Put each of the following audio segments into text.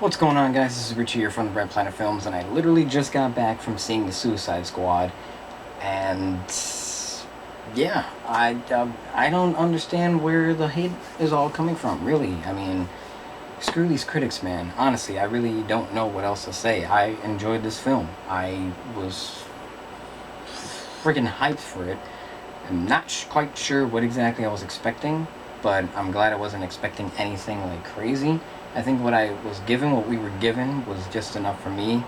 What's going on, guys? This is Richie here from the Red Planet Films, and I literally just got back from seeing the Suicide Squad, and yeah, I don't understand where the hate is all coming from, really. I mean, screw these critics, man. Honestly, I really don't know what else to say. I enjoyed this film. I was freaking hyped for it. I'm not quite sure what exactly I was expecting, but I'm glad I wasn't expecting anything like crazy. I think what we were given, was just enough for me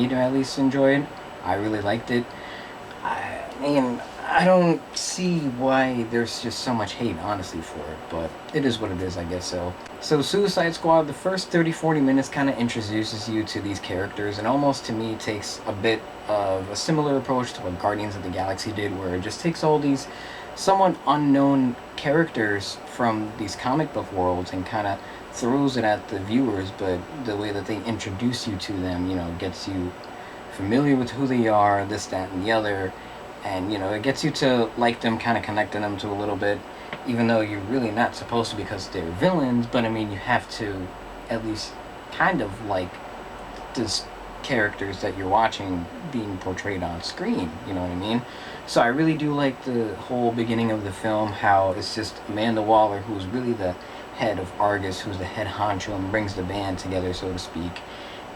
to at least enjoy it. I really liked it. I don't see why there's just so much hate, honestly, for it, but it is what it is, I guess so. So Suicide Squad, the first 30-40 minutes kind of introduces you to these characters, and almost to me takes a bit of a similar approach to what Guardians of the Galaxy did, where it just takes all these somewhat unknown characters from these comic book worlds and kind of throws it at the viewers, but the way that they introduce you to them, gets you familiar with who they are, this, that, and the other, and, it gets you to like them, kind of connecting them to a little bit, even though you're really not supposed to because they're villains, but I mean, you have to at least kind of like this characters that you're watching being portrayed on screen, you know what I mean? So I really do like the whole beginning of the film, how it's just Amanda Waller, who's really the head of Argus, who's the head honcho and brings the band together, so to speak,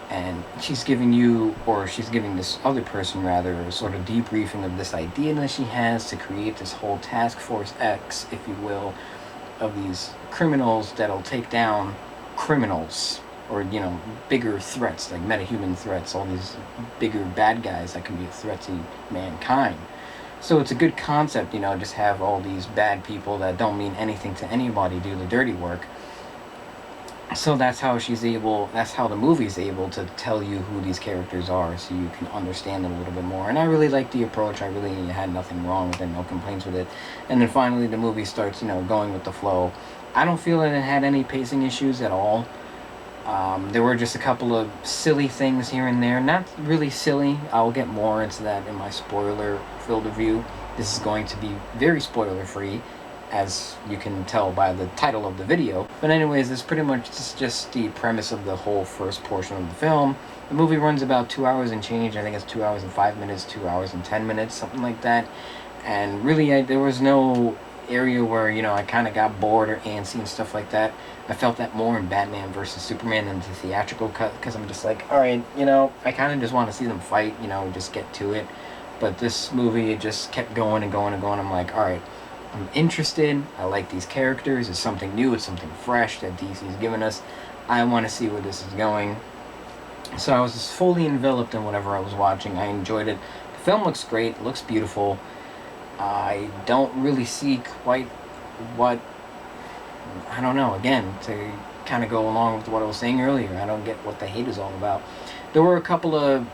and she's giving this other person rather a sort of debriefing of this idea that she has to create this whole task force X, if you will, of these criminals that'll take down criminals, or bigger threats, like metahuman threats, all these bigger bad guys that can be a threat to mankind. So it's a good concept, just have all these bad people that don't mean anything to anybody do the dirty work. So that's how the movie's able to tell you who these characters are, so you can understand them a little bit more. And I really like the approach. I really had nothing wrong with it, no complaints with it. And then finally the movie starts, going with the flow. I don't feel that it had any pacing issues at all. There were just a couple of silly things here and there. Not really silly. I'll get more into that in my spoiler-filled review. This is going to be very spoiler-free, as you can tell by the title of the video. But anyways, this pretty much is just the premise of the whole first portion of the film. The movie runs about 2 hours and change. I think it's 2 hours and 5 minutes, 2 hours and 10 minutes, something like that. And really, there was no area where, I kind of got bored or antsy and stuff like that. I felt that more in Batman versus Superman than the theatrical cut, because I'm just like, alright, I kind of just want to see them fight, just get to it. But this movie, it just kept going and going and going. I'm like, alright, I'm interested. I like these characters. It's something new. It's something fresh that DC's given us. I want to see where this is going. So I was just fully enveloped in whatever I was watching. I enjoyed it. The film looks great. It looks beautiful. I don't really see quite what... I don't know. Again, to kind of go along with what I was saying earlier, I don't get what the hate is all about. There were a couple of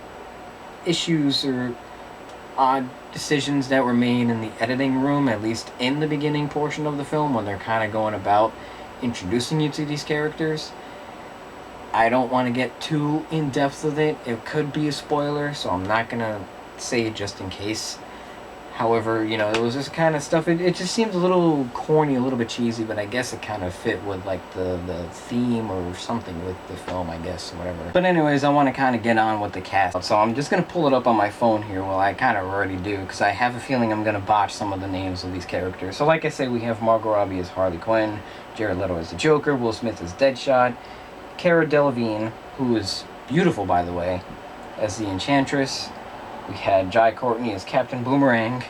issues or odd decisions that were made in the editing room, at least in the beginning portion of the film, when they're kind of going about introducing you to these characters. I don't want to get too in-depth with it. It could be a spoiler, so I'm not going to say it just in case. However, it was this kind of stuff. It just seemed a little corny, a little bit cheesy, but I guess it kind of fit with like the theme or something with the film, I guess, or whatever. But anyways, I want to kind of get on with the cast. So I'm just going to pull it up on my phone here. Well, I kind of already do, because I have a feeling I'm going to botch some of the names of these characters. So like I said, we have Margot Robbie as Harley Quinn, Jared Leto as the Joker, Will Smith as Deadshot, Cara Delevingne, who is beautiful, by the way, as the Enchantress. We had Jai Courtney as Captain Boomerang.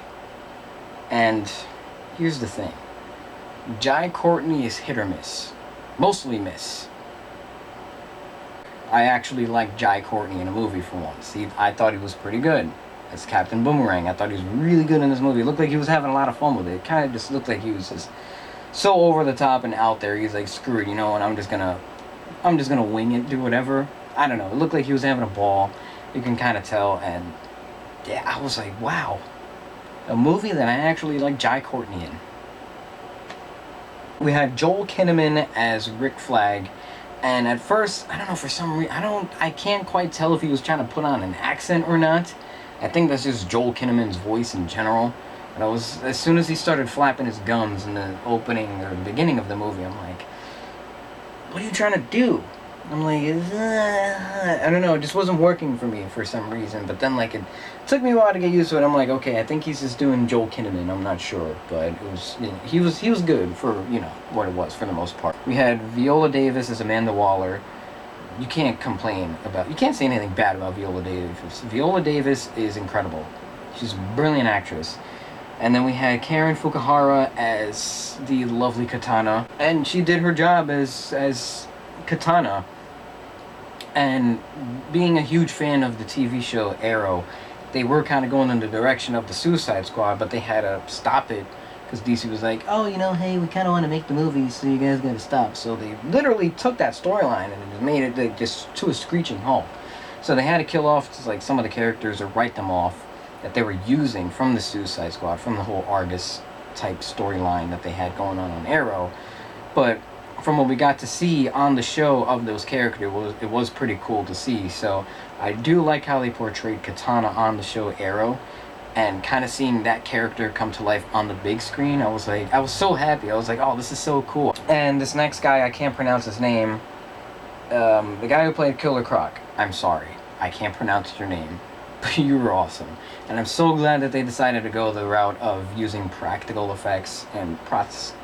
And here's the thing. Jai Courtney is hit or miss. Mostly miss. I actually liked Jai Courtney in a movie for once. I thought he was pretty good as Captain Boomerang. I thought he was really good in this movie. It looked like he was having a lot of fun with it. It kind of just looked like he was just so over the top and out there. He's like, screw it, and I'm just gonna wing it, do whatever. I don't know. It looked like he was having a ball. You can kind of tell, and yeah, I was like, wow. A movie that I actually like Jai Courtney in. We had Joel Kinnaman as Rick Flag, and at first, I don't know, for some reason, I can't quite tell if he was trying to put on an accent or not. I think that's just Joel Kinnaman's voice in general. But as soon as he started flapping his gums in the opening or the beginning of the movie, I'm like, what are you trying to do? I'm like, I don't know, it just wasn't working for me for some reason. But then, like, it took me a while to get used to it. I'm like, okay, I think he's just doing Joel Kinnaman. I'm not sure, but it was, you know, he was good for, you know, what it was for the most part. We had Viola Davis as Amanda Waller. You can't complain about, you can't say anything bad about Viola Davis. Viola Davis is incredible. She's a brilliant actress. And then we had Karen Fukuhara as the lovely Katana, and she did her job as Katana. And being a huge fan of the TV show Arrow, they were kind of going in the direction of the Suicide Squad, but they had to stop it because DC was like, oh, you know, hey, we kind of want to make the movie, so you guys got to stop. So they literally took that storyline and just made it like, just to a screeching halt. So they had to kill off like some of the characters or write them off that they were using from the Suicide Squad, from the whole Argus type storyline that they had going on Arrow. But from what we got to see on the show of those characters, it was pretty cool to see. So I do like how they portrayed Katana on the show Arrow, and kind of seeing that character come to life on the big screen. I was so happy. I was like, oh, this is so cool. And this next guy, I can't pronounce his name. The guy who played Killer Croc. I'm sorry, I can't pronounce your name, but you were awesome. And I'm so glad that they decided to go the route of using practical effects and prosthetics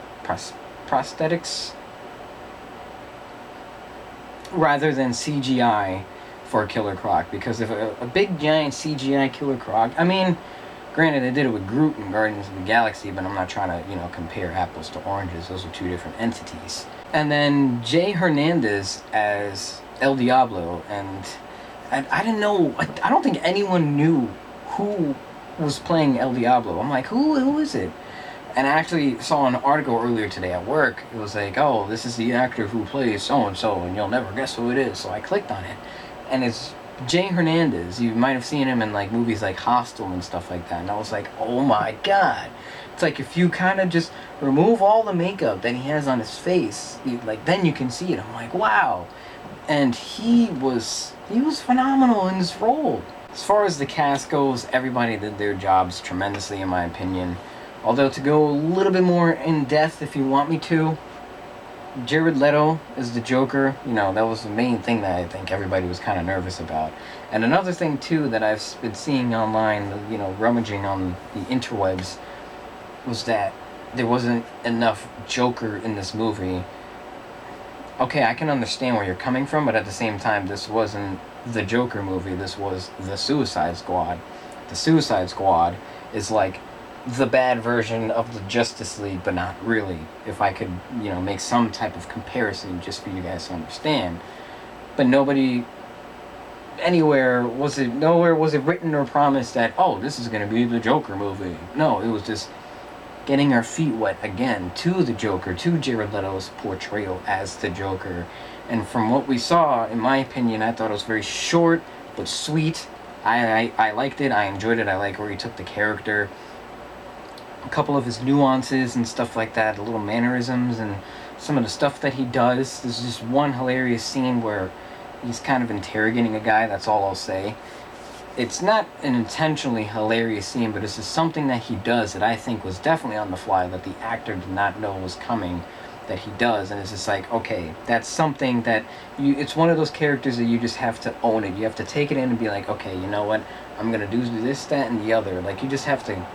rather than CGI for Killer Croc, because if a big giant CGI Killer Croc, I mean, granted they did it with Groot in Guardians of the Galaxy, but I'm not trying to, you know, compare apples to oranges. Those are two different entities. And then Jay Hernandez as El Diablo, and I didn't know, I don't think anyone knew who was playing El Diablo. I'm like, who is it? And I actually saw an article earlier today at work. It was like, oh, this is the actor who plays so-and-so, and you'll never guess who it is. So I clicked on it, and it's Jay Hernandez. You might have seen him in, like, movies like Hostel and stuff like that. And I was like, oh my god. It's like if you kind of just remove all the makeup that he has on his face, then you can see it. I'm like, wow. And he was phenomenal in this role. As far as the cast goes, everybody did their jobs tremendously, in my opinion. Although, to go a little bit more in depth, if you want me to, Jared Leto is the Joker. You know, that was the main thing that I think everybody was kind of nervous about. And another thing, too, that I've been seeing online, you know, rummaging on the interwebs, was that there wasn't enough Joker in this movie. Okay, I can understand where you're coming from, but at the same time, this wasn't the Joker movie. This was the Suicide Squad. The Suicide Squad is like the bad version of the Justice League, but not really. If I could, you know, make some type of comparison just for you guys to understand. But nowhere was it written or promised that, oh, this is going to be the Joker movie. No, it was just getting our feet wet again to the Joker, to Jared Leto's portrayal as the Joker. And from what we saw, in my opinion, I thought it was very short but sweet. I liked it. I enjoyed it. I like where he took the character. A couple of his nuances and stuff like that, the little mannerisms and some of the stuff that he does. There's just one hilarious scene where he's kind of interrogating a guy, that's all I'll say. It's not an intentionally hilarious scene, but it's just something that he does that I think was definitely on the fly, that the actor did not know was coming, that he does. And it's just like, okay, that's something that it's one of those characters that you just have to own it. You have to take it in and be like, okay, you know what, I'm gonna do this, that, and the other. Like, you just have to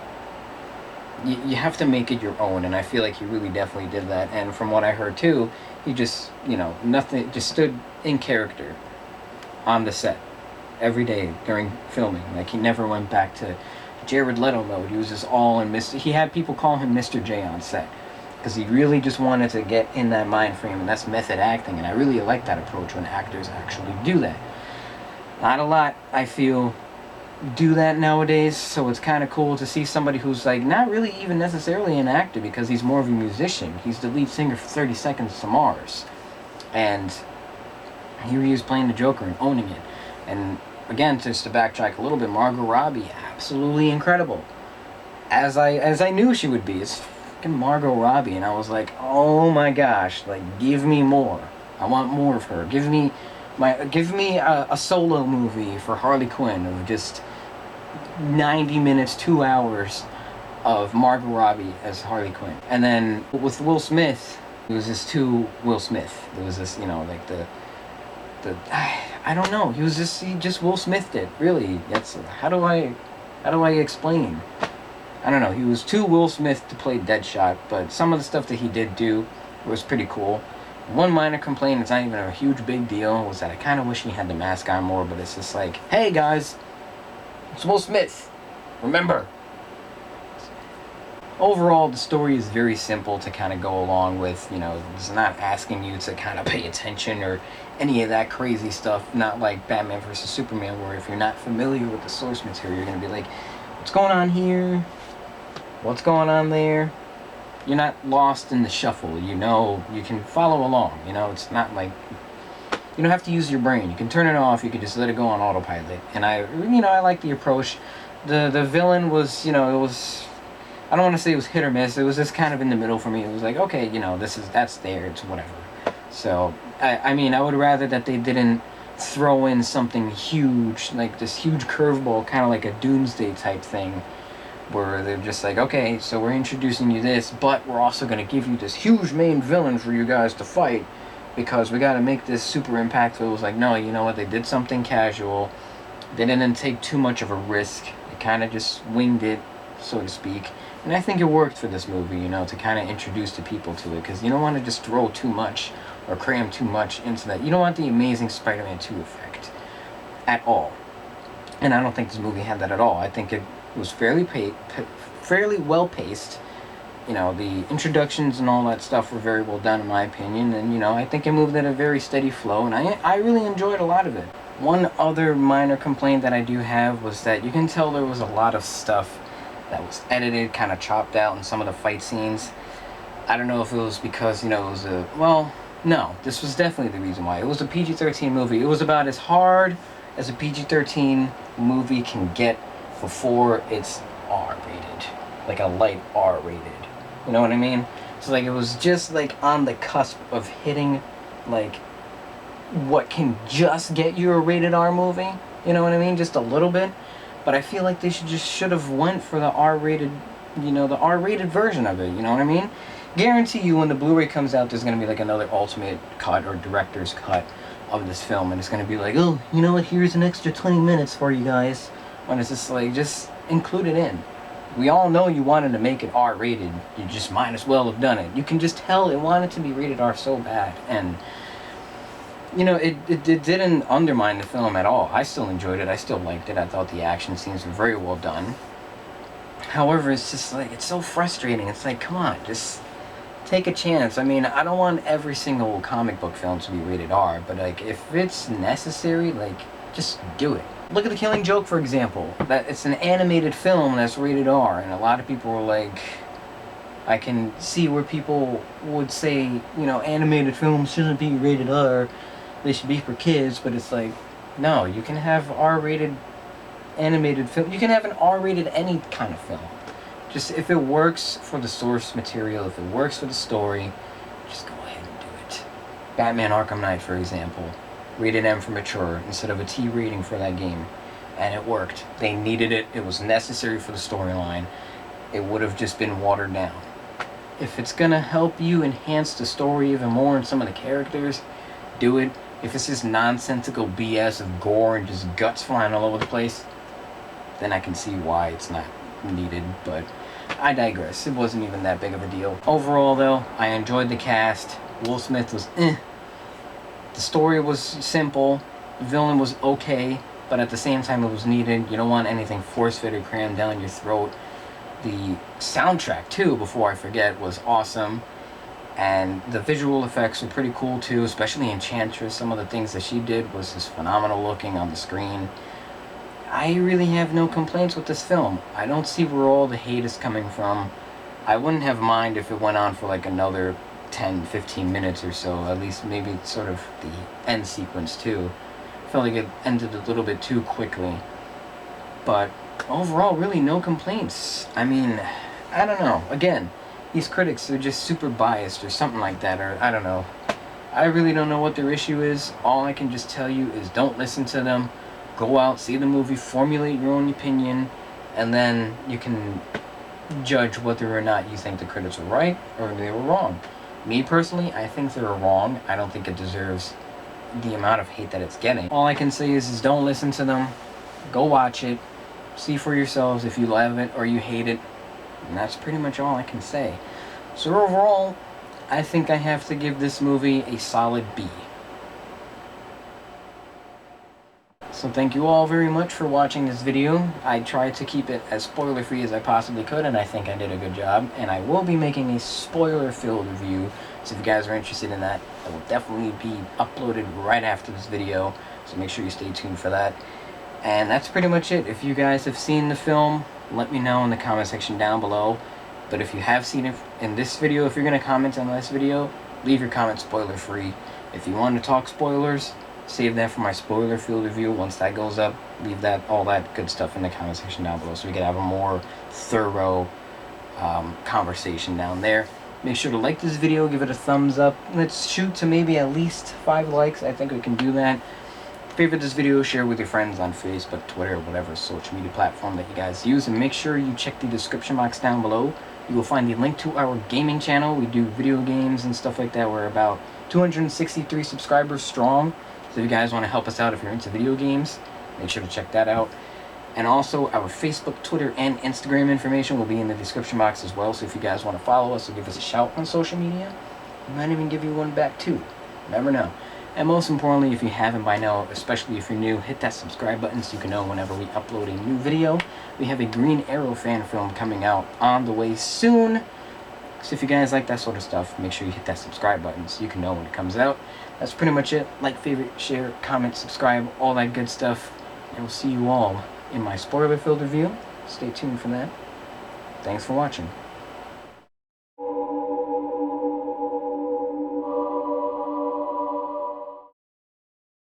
you have to make it your own, and I feel like he really definitely did that. And from what I heard too, he just, you know, nothing, just stood in character on the set every day during filming. Like, he never went back to Jared Leto mode. He was just all in he had people call him Mr. J on set, because he really just wanted to get in that mind frame, and that's method acting, and I really like that approach when actors actually do that. Not a lot, I feel, do that nowadays, so it's kind of cool to see somebody who's like not really even necessarily an actor, because he's more of a musician. He's the lead singer for 30 Seconds to Mars, and here he is playing the Joker and owning it. And again, just to backtrack a little bit, Margot Robbie, absolutely incredible, as I knew she would be. It's fucking Margot Robbie, and I was like, oh my gosh, like, give me more. I want more of her. Give me a solo movie for Harley Quinn of just 90 minutes, 2 hours of Margot Robbie as Harley Quinn. And then with Will Smith, it was this Will Smith. It was this, you know, like I don't know. He just Will Smithed it. Really, how do I explain? I don't know. He was too Will Smith to play Deadshot, but some of the stuff that he did do was pretty cool. One minor complaint, it's not even a huge big deal, was that I kind of wish he had the mask on more, but it's just like, hey guys, it's Will Smith. Remember. Overall, the story is very simple to kind of go along with. It's not asking you to kind of pay attention or any of that crazy stuff. Not like Batman vs. Superman, where if you're not familiar with the source material, you're going to be like, what's going on here? What's going on there? You're not lost in the shuffle. You can follow along. It's not like you don't have to use your brain. You can turn it off. You can just let it go on autopilot. And I like the approach. The villain was, it was, I don't want to say it was hit or miss. It was just kind of in the middle for me. It was like, okay, that's there. It's whatever. So, I would rather that they didn't throw in something huge, like this huge curveball, kind of like a Doomsday type thing, where they're just like, okay, so we're introducing you this, but we're also going to give you this huge main villain for you guys to fight, because we got to make this super impactful. It was like, no, you know what, they did something casual. They didn't take too much of a risk. They kind of just winged it, so to speak. And I think it worked for this movie, to kind of introduce the people to it, because you don't want to just throw too much or cram too much into that. You don't want the Amazing Spider-Man 2 effect at all. And I don't think this movie had that at all. I think it was fairly well paced. The introductions and all that stuff were very well done in my opinion, and I think it moved at a very steady flow, and I really enjoyed a lot of it. One other minor complaint that I do have was that you can tell there was a lot of stuff that was edited, kind of chopped out in some of the fight scenes. I don't know if it was because, it was no, this was definitely the reason why. It was a PG-13 movie. It was about as hard as a PG-13 movie can get before it's R-rated, like a light R-rated. You know what I mean? So it was just on the cusp of hitting what can just get you a rated R movie. You know what I mean? Just a little bit. But I feel like they should have went for the R-rated, the R-rated version of it. You know what I mean? Guarantee you, when the Blu-ray comes out, there's gonna be another ultimate cut or director's cut of this film, and it's gonna be like, oh, you know what? Here's an extra 20 minutes for you guys. When it's just include it in. We all know you wanted to make it R-rated. You just might as well have done it. You can just tell it wanted to be rated R so bad. And, it didn't undermine the film at all. I still enjoyed it. I still liked it. I thought the action scenes were very well done. However, it's just it's so frustrating. It's come on, just take a chance. I don't want every single comic book film to be rated R, but if it's necessary, just do it. Look at The Killing Joke, for example. That it's an animated film that's rated R, and a lot of people were I can see where people would say, animated films shouldn't be rated R, they should be for kids, but it's no, you can have R-rated animated film, you can have an R-rated any kind of film. Just if it works for the source material, if it works for the story, just go ahead and do it. Batman Arkham Knight, for example. Rated M for mature instead of a T rating for that game, and it worked. They needed it. It was necessary for the storyline. It would have just been watered down. If it's gonna help you enhance the story even more and some of the characters, do it. If it's just nonsensical BS of gore and just guts flying all over the place, then I can see why it's not needed, but I digress. It wasn't even that big of a deal. Overall though, I enjoyed the cast. Will Smith was The story was simple, the villain was okay, but at the same time it was needed. You don't want anything force-fed or crammed down your throat. The soundtrack too, before I forget, was awesome. And the visual effects were pretty cool too, especially Enchantress. Some of the things that she did was just phenomenal looking on the screen. I really have no complaints with this film. I don't see where all the hate is coming from. I wouldn't have mind if it went on for another 10-15 minutes or so, at least maybe sort of the end sequence too. Felt like it ended a little bit too quickly. But overall, really no complaints. I don't know. Again, these critics are just super biased or something like that, or I don't know. I really don't know what their issue is. All I can just tell you is don't listen to them. Go out, see the movie, formulate your own opinion, and then you can judge whether or not you think the critics were right or they were wrong. Me personally, I think they were wrong. I don't think it deserves, the amount of hate that it's getting. All I can say is don't listen to them. Go watch it. See for yourselves if you love it or you hate it. And that's pretty much all I can say. So overall, I think I have to give this movie a solid B. So thank you all very much for watching this video. I tried to keep it as spoiler free as I possibly could, and I think I did a good job. And I will be making a spoiler filled review, so if you guys are interested in that, it will definitely be uploaded right after this video, so make sure you stay tuned for that. And that's pretty much it. If you guys have seen the film, let me know in the comment section down below. But if you have seen it in this video, if you're going to comment on this video, leave your comment spoiler free. If you want to talk spoilers, save that for my spoiler field review. Once that goes up, leave that, all that good stuff in the comment section down below, so we can have a more thorough conversation down there. Make sure to like this video, give it a thumbs up. Let's shoot to maybe at least 5 likes. I think we can do that. Favorite this video, share with your friends on Facebook, Twitter, whatever social media platform that you guys use, and make sure you check the description box down below. You will find the link to our gaming channel. We do video games and stuff like that. We're about 263 subscribers strong. So if you guys want to help us out, if you're into video games, make sure to check that out. And also, our Facebook, Twitter, and Instagram information will be in the description box as well. So if you guys want to follow us or give us a shout on social media, we might even give you one back too. Never know. And most importantly, if you haven't by now, especially if you're new, hit that subscribe button so you can know whenever we upload a new video. We have a Green Arrow fan film coming out on the way soon. So if you guys like that sort of stuff, make sure you hit that subscribe button so you can know when it comes out. That's pretty much it. Like, favorite, share, comment, subscribe, all that good stuff. And we'll see you all in my spoiler-filled review. Stay tuned for that. Thanks for watching.